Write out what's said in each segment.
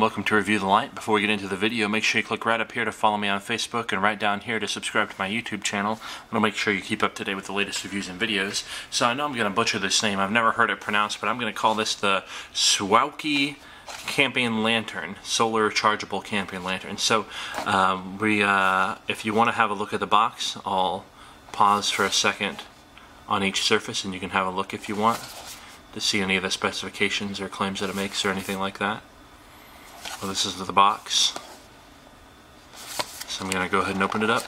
welcome to Review the Light. Before we get into the video, make sure you click right up here to follow me on Facebook and right down here to subscribe to my YouTube channel. It'll make sure you keep up to date with the latest reviews and videos. So I know I'm going to butcher this name. I've never heard it pronounced, but I'm going to call this the Suaoki camping lantern, solar chargeable camping lantern. So if you want to have a look at the box, I'll pause for a second on each surface and you can have a look if you want to see any of the specifications or claims that it makes or anything like that. Well, this is the box, so I'm going to go ahead and open it up.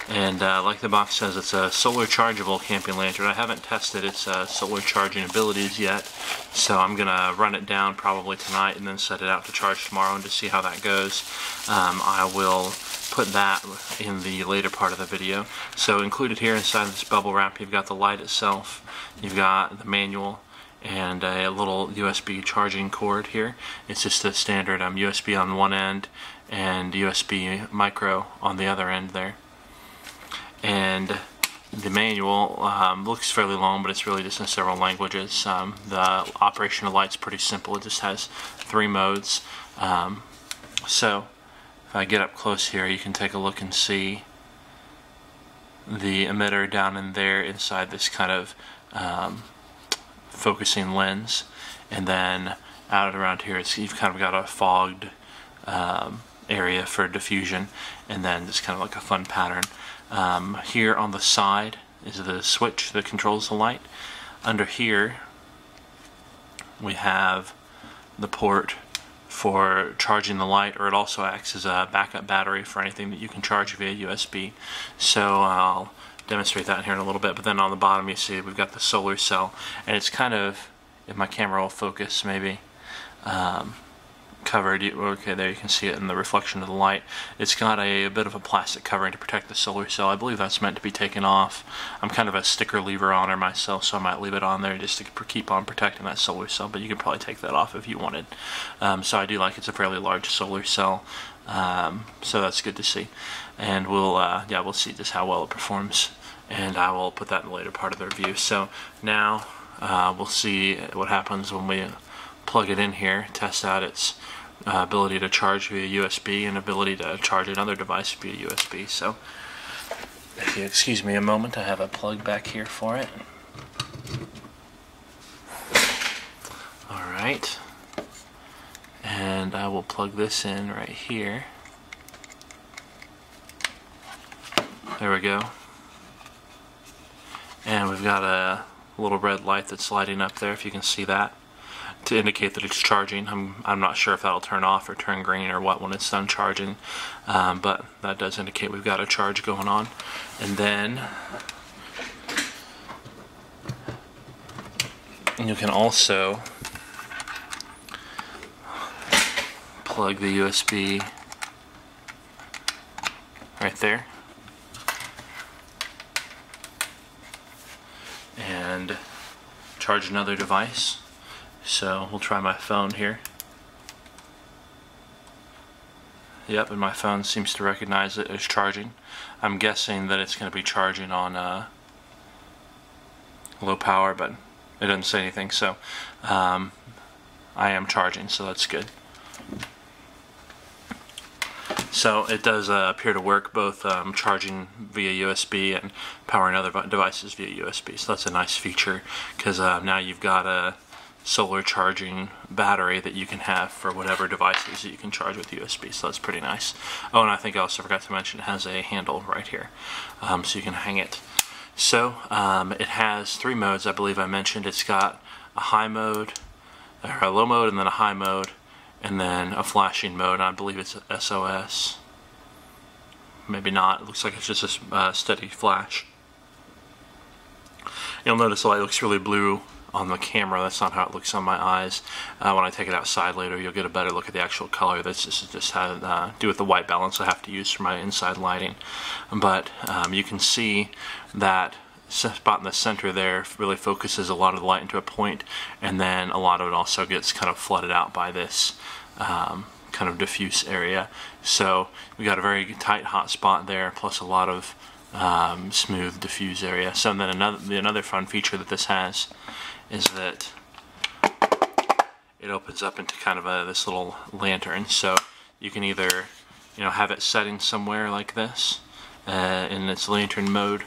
And like the box says, it's a solar chargeable camping lantern. I haven't tested its solar charging abilities yet, so I'm going to run it down probably tonight and then set it out to charge tomorrow and to see how that goes. I will put that in the later part of the video. So included here inside this bubble wrap, you've got the light itself, you've got the manual, and a little USB charging cord here. It's just a standard USB on one end and USB micro on the other end there. And the manual looks fairly long, but it's really just in several languages. The operation of the light's pretty simple. It just has 3 modes. So if I get up close here, you can take a look and see the emitter down in there inside this kind of focusing lens, and then out around here you've kind of got a fogged area for diffusion, and then just kind of like a fun pattern. Here on the side is the switch that controls the light. Under here we have the port for charging the light, or it also acts as a backup battery for anything that you can charge via USB. So I'll demonstrate that here in a little bit. But then on the bottom you see we've got the solar cell, and it's kind of, if my camera will focus maybe, covered. Okay, there you can see it in the reflection of the light. It's got a bit of a plastic covering to protect the solar cell. I believe that's meant to be taken off. I'm kind of a sticker lever oner myself, so I might leave it on there just to keep on protecting that solar cell, but you could probably take that off if you wanted. So I do like it's a fairly large solar cell, so that's good to see. And we'll see just how well it performs, and I will put that in the later part of the review. So now we'll see what happens when we plug it in here, test out its ability to charge via USB and ability to charge another device via USB. So if you excuse me a moment, I have a plug back here for it. Alright, and I will plug this in right here. There we go. And we've got a little red light that's lighting up there, if you can see that, to indicate that it's charging. I'm not sure if that'll turn off or turn green or what when it's done charging, but that does indicate we've got a charge going on. And then you can also plug the USB right there and charge another device. So we'll try my phone here. Yep, and my phone seems to recognize it as charging. I'm guessing that it's going to be charging on low power, but it doesn't say anything, so I am charging, so that's good. So it does appear to work, both charging via USB and powering other devices via USB. So that's a nice feature, because now you've got a solar charging battery that you can have for whatever devices that you can charge with USB, so that's pretty nice. Oh, and I think I also forgot to mention it has a handle right here, so you can hang it. So it has 3 modes, I believe I mentioned. It's got a high mode, or a low mode, and then a high mode, and then a flashing mode. I believe it's SOS. Maybe not. It looks like it's just a steady flash. You'll notice the light looks really blue on the camera. That's not how it looks on my eyes. When I take it outside later, you'll get a better look at the actual color. That's just how to do with the white balance I have to use for my inside lighting. But you can see that spot in the center there really focuses a lot of the light into a point, and then a lot of it also gets kind of flooded out by this kind of diffuse area. So we got a very tight hot spot there, plus a lot of smooth diffuse area. So then another fun feature that this has is that it opens up into kind of this little lantern. So you can either, have it setting somewhere like this in its lantern mode,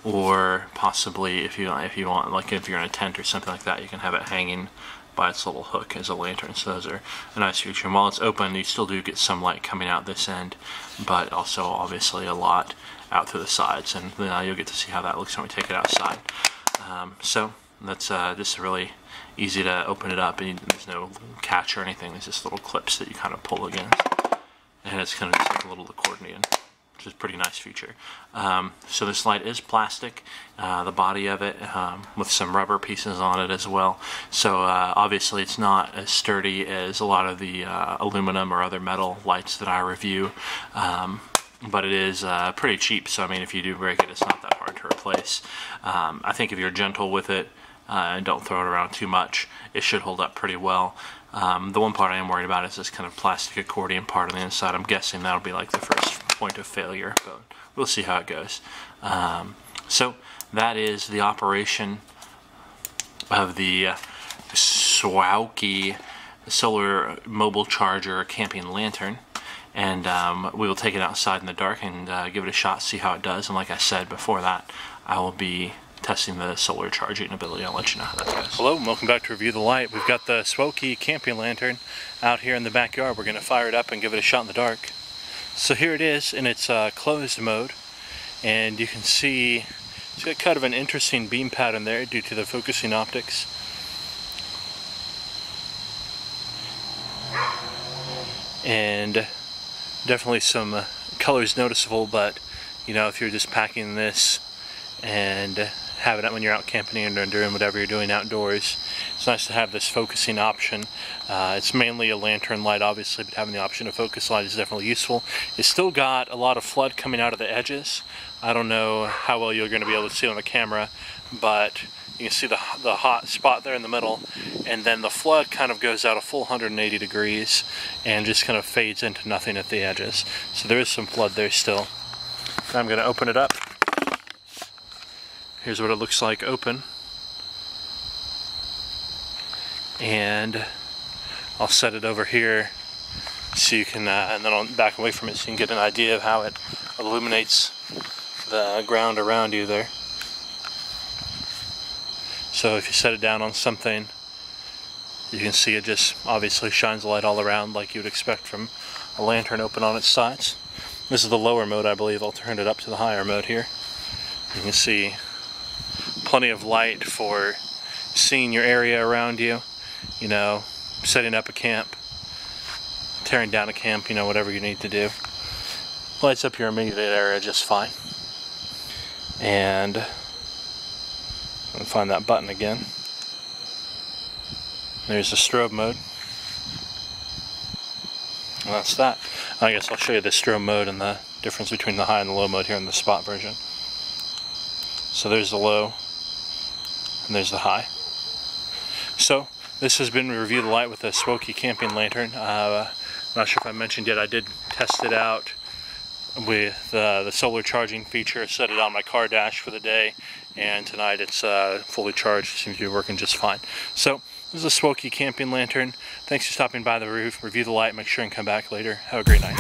or possibly if you want, like if you're in a tent or something like that, you can have it hanging by its little hook as a lantern. So those are a nice feature. And while it's open, you still do get some light coming out this end, but also obviously a lot out through the sides, and you'll get to see how that looks when we take it outside. So that's just really easy to open it up, and there's no catch or anything. There's just little clips that you kind of pull against, and it's kind of just like a little accordion, which is a pretty nice feature. So this light is plastic, the body of it, with some rubber pieces on it as well. So obviously it's not as sturdy as a lot of the aluminum or other metal lights that I review, but it is pretty cheap. So I mean, if you do break it, it's not that hard to replace. I think if you're gentle with it and don't throw it around too much, it should hold up pretty well. The one part I am worried about is this kind of plastic accordion part on the inside. I'm guessing that'll be like the first point of failure, but we'll see how it goes. So that is the operation of the Suaoki solar mobile charger camping lantern, and we will take it outside in the dark and give it a shot, see how it does. And like I said before that, I will be testing the solar charging ability. I'll let you know how that goes. Hello and welcome back to Review the Light. We've got the Suaoki camping lantern out here in the backyard. We're going to fire it up and give it a shot in the dark. So here it is in its closed mode, and you can see it's got kind of an interesting beam pattern there due to the focusing optics. And definitely some colors noticeable, but if you're just packing this and having it when you're out camping and doing whatever you're doing outdoors, it's nice to have this focusing option. It's mainly a lantern light, obviously, but having the option of focus light is definitely useful. It's still got a lot of flood coming out of the edges. I don't know how well you're going to be able to see on the camera, but you can see the hot spot there in the middle, and then the flood kind of goes out a full 180 degrees and just kind of fades into nothing at the edges. So there is some flood there still. Now I'm going to open it up. Here's what it looks like open, and I'll set it over here so you can, and then I'll back away from it so you can get an idea of how it illuminates the ground around you there. So if you set it down on something, you can see it just obviously shines light all around like you would expect from a lantern open on its sides. This is the lower mode, I believe. I'll turn it up to the higher mode here. You can see plenty of light for seeing your area around you, setting up a camp, tearing down a camp, whatever you need to do. Lights up your immediate area just fine. And I'll find that button again. There's the strobe mode. And that's that. I guess I'll show you the strobe mode and the difference between the high and the low mode here in the spot version. So there's the low, and there's the high. So this has been Review the Light with the Suaoki camping lantern. I'm not sure if I mentioned yet, I did test it out with the solar charging feature. Set it on my car dash for the day, and tonight it's fully charged. It seems to be working just fine. So this is a Suaoki camping lantern. Thanks for stopping by the Review the Light. Make sure and come back later. Have a great night.